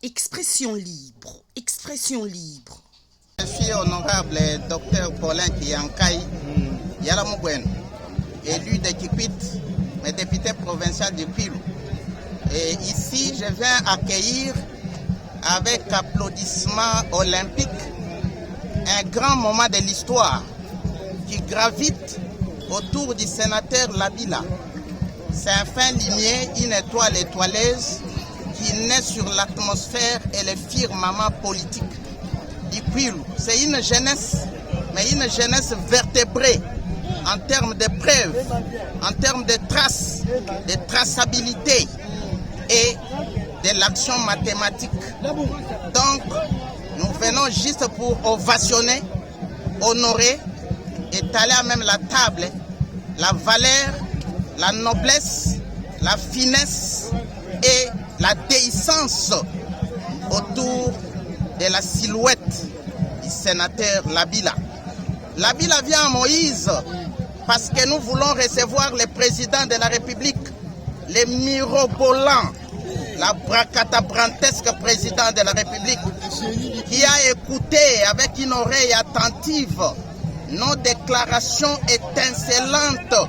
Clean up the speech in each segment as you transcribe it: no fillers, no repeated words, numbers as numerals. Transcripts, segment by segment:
Expression libre, expression libre. Je suis honorable Dr Paulin Kiyankai Yalamogwen, élu de Kikwit, mais député provincial du Pilou. Et ici, je viens accueillir avec applaudissements olympiques un grand moment de l'histoire qui gravite autour du sénateur Labila. C'est un fin limier, une étoile étoileuse qui naît sur l'atmosphère et le firmament politique du Pilou. C'est une jeunesse, mais une jeunesse vertébrée en termes de preuves, en termes de traces, de traçabilité et de l'action mathématique. Donc, nous venons juste pour ovationner, honorer, étaler à même la table, la valeur, la noblesse, la finesse et la déhiscence autour de la silhouette du sénateur Labila. Labila vient à Moïse parce que nous voulons recevoir le président de la République, le mirobolant, la bracatabrantesque président de la République, qui a écouté avec une oreille attentive nos déclarations étincelantes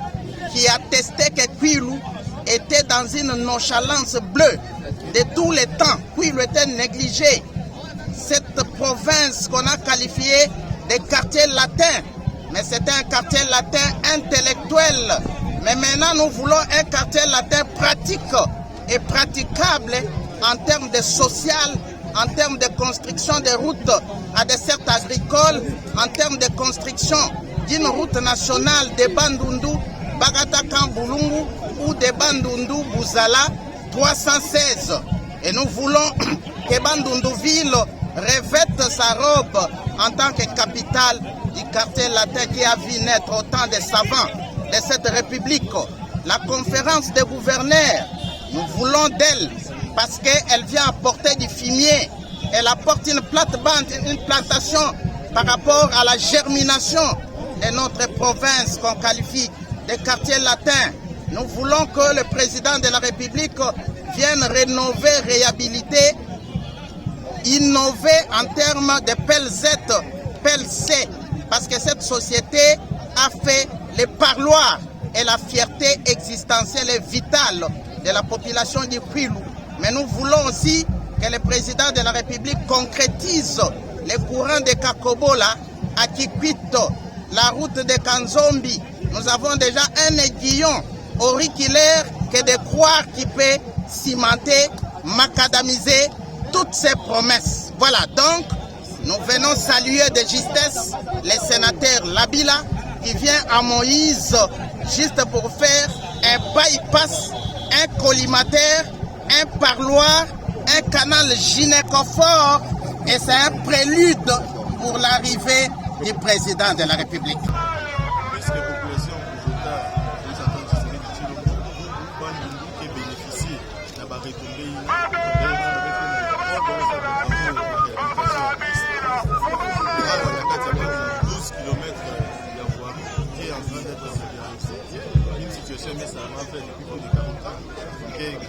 qui attestaient que Kwilu était dans une nonchalance bleue de tous les temps. Kwilu était négligé. Cette province qu'on a qualifiée de quartier latin, mais c'était un quartier latin intellectuel. Mais maintenant, nous voulons un quartier latin pratique et praticable en termes de social, en termes de construction de routes à dessertes agricoles, en termes de construction d'une route nationale de Bandundu, Bagata-Kambulungu ou de Bandundu, Bouzala, 316. Et nous voulons que Bandundu-Ville revête sa robe en tant que capitale du quartier latin qui a vu naître autant de savants de cette république. La conférence des gouverneurs, nous voulons d'elle parce qu'elle vient apporter du fumier. Elle apporte une plate-bande, une plantation par rapport à la germination de notre province qu'on qualifie de quartier latin. Nous voulons que le président de la République vienne rénover, réhabiliter, innover en termes de PELZ, PELC, parce que cette société a fait les parloirs et la fierté existentielle et vitale de la population du Kwilu. Mais nous voulons aussi que le président de la République concrétise les courants de Kakobola à Kikwit, la route de Kanzombi. Nous avons déjà un aiguillon auriculaire que de croire qui peut cimenter, macadamiser toutes ces promesses. Voilà, donc nous venons saluer de justesse le sénateur Labila qui vient à Moïse juste pour faire un bypass, un collimateur, un parloir, un canal gynécophore, et c'est un prélude pour l'arrivée du président de la République.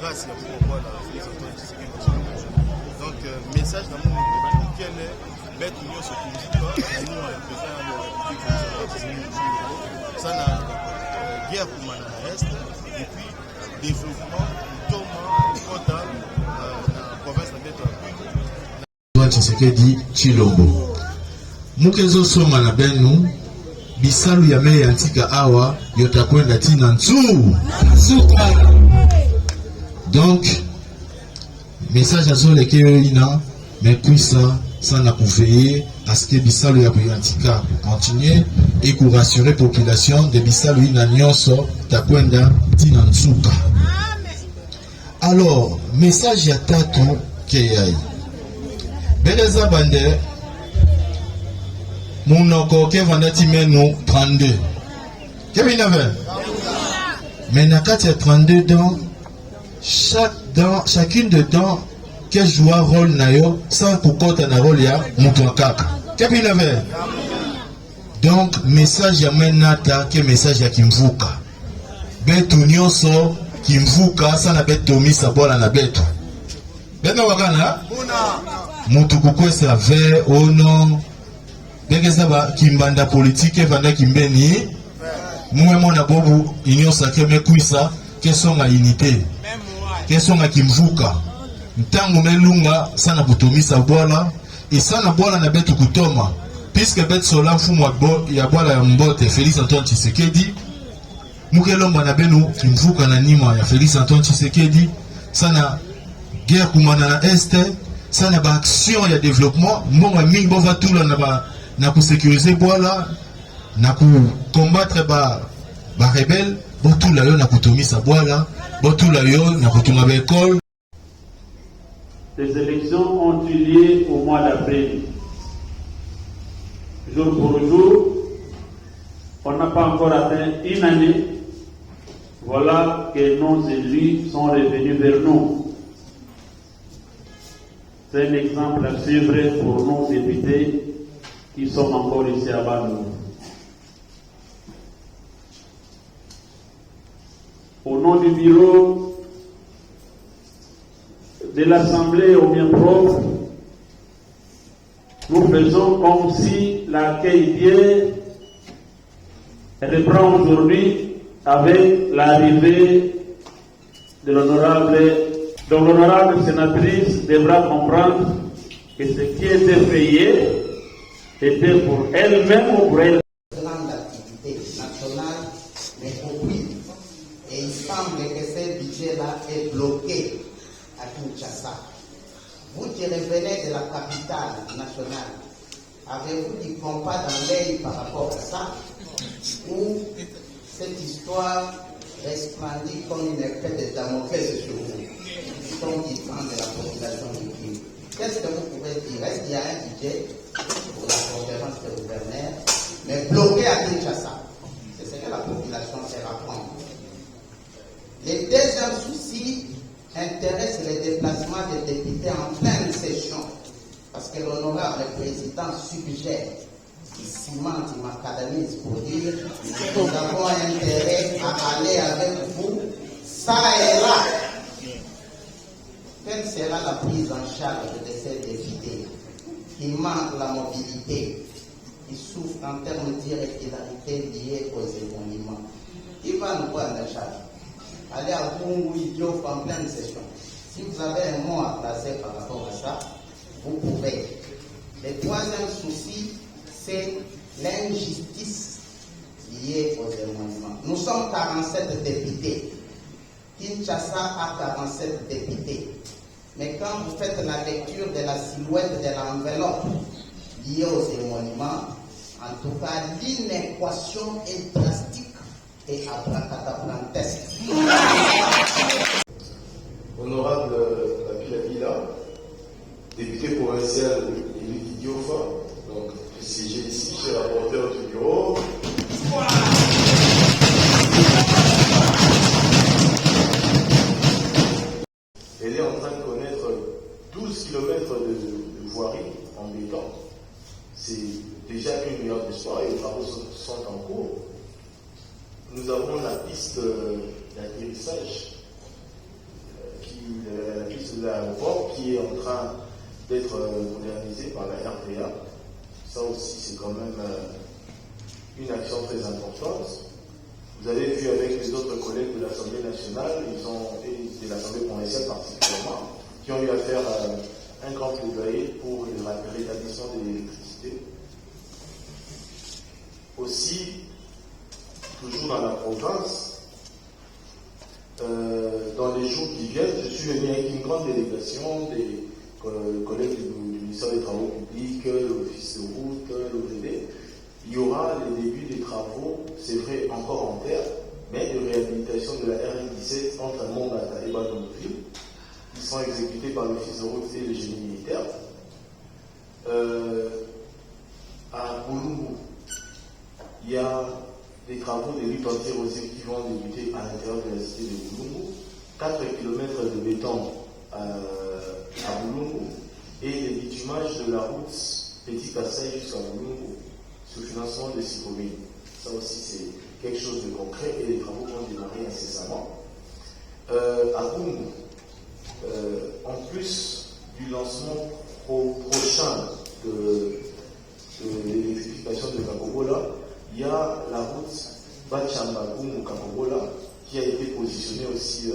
Grâce à pouvoir donc message dans mon monde quel est mettre nous sur nous ça n'a guerre pour l'Est et puis développement dans la province de Tshisekedi Tshilombo mukezo soma na benu bisalu ya mei antika awa yotakwenda tina nsuka. Donc, message à ceux qui ont mais puissant, ça n'a pas veiller à ce que Bissalo ya Antika continue et pour rassurer la population de Bissalo Inanyoso Takwenda Tinansuka. Alors, message à Tato Keyai. Beleza Bande, Mounoko Kevandati Meno 32. Kevin avait. Mais Nakati a 32 dents. Chacune de dents qui joue un rôle nayo sans pourquoi tu as un rôle ya mutuakaka. Qu'est-ce qu'il avait? Donc message ya menata que message ya kimvuka. Betu nyonso kimvuka sana betu misa bola na betu. Bena wakana mutu kukwesa ve ono bekesa ba kimbanda politique vanda kimbeni muwe mona bobu inyosa keme kuisa kesonga unité kesonga kimvuka ntango melunga sana kutomisa bwala isana bwala na betu kutoma puisque bet sola mfumu ya bwala ya mbote Félix Antoine Tshisekedi mukelomba na benu kimvuka na nima ya Félix Antoine Tshisekedi sana guerre kumana na este sana ba action ya développement mbonga mingi bova tula na ku sécuriser bwala na ku combattre ba rebelle botula yo na kutomisa bwala botula yo na kutunga ba école. Les élections ont eu lieu au mois d'avril. Jour pour jour, on n'a pas encore atteint une année. Voilà que nos élus sont revenus vers nous. C'est un exemple à suivre pour nos députés qui sont encore ici à Bandung. Au nom du bureau de l'Assemblée au bien propre, nous faisons comme si l'accueil d'hier reprend aujourd'hui avec l'arrivée de l'honorable. Donc l'honorable sénatrice devra comprendre que ce qui était fait hier était pour elle-même ou pour elle. Grande activité nationale, mais compris. Et il semble que ce budget-là est bloqué à Kinshasa. Vous qui revenez de la capitale nationale, avez-vous du compas dans l'œil par rapport à ça? Ou cette histoire resplendit comme une épée de Damoclès sur vous, comme qui prend de la population du pays? Qu'est-ce que vous pouvez dire? Est-ce qu'il y a un budget pour la conférence de gouverneurs, mais bloqué à Kinshasa? C'est ce que la population fait apprendre. Le deuxième souci intéresse le déplacement des députés en pleine session, parce que l'honorable président suggère, il cimente, il m'acadamise pour dire que nous avons intérêt à aller avec vous, ça et là. Quelle sera la prise en charge de ces députés qui manquent la mobilité, qui souffrent en termes d'irrégularité liées aux événements? Qui va nous prendre en charge? Allez à Kungu, Idiof en pleine session. Si vous avez un mot à placer par rapport à ça, vous pouvez. Le troisième souci, c'est l'injustice liée aux événements. Nous sommes 47 députés. Kinshasa a 47 députés. Mais quand vous faites la lecture de la silhouette de l'enveloppe liée aux événements, en tout cas, l'inéquation est drastique et abracadabrantesque. Honorable Kabila Bila, député provincial élu d'Idiofa, donc siégé ici chez le rapporteur du bureau. Elle est en train de connaître 12 km de voirie en béton. C'est déjà une lueur d'espoir et les travaux sont en cours. Nous avons la piste d'atterrissage, la piste de l'aéroport qui est en train d'être modernisée par la RDA. Ça aussi, c'est quand même une action très importante. Vous avez vu avec les autres collègues de l'Assemblée nationale, et de l'Assemblée provinciale particulièrement, qui ont eu à faire un grand plaidoyer pour le rétablissement de l'électricité. Aussi, toujours dans la province, dans les jours qui viennent, je suis venu avec une grande délégation des collègues du ministère des Travaux publics, l'Office de route, l'OVD. Il y aura les débuts des travaux, c'est vrai, encore en terre, mais de réhabilitation de la RN17 entre Mongata et Badonoville, qui seront exécutés par l'Office de route et le génie militaire. À Boulungu, il y a des travaux de lutte anti-érosive qui vont débuter à l'intérieur de la cité de Boulungu, 4 km de béton à Boulungu et le bitumage de la route Petit Kassai jusqu'à Boulungu sous financement de Sikomini. Ça aussi c'est quelque chose de concret et les travaux vont démarrer incessamment. À Boulungu, en plus du lancement prochain de l'électrification de Kakobola, il y a la route Bachamba-Kakobola qui a été positionnée aussi,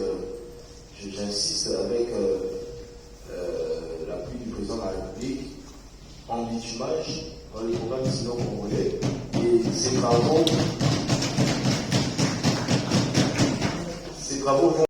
j'insiste, avec l'appui du président de la République en bitumage dans le programme sino-congolais. Et ces travaux vont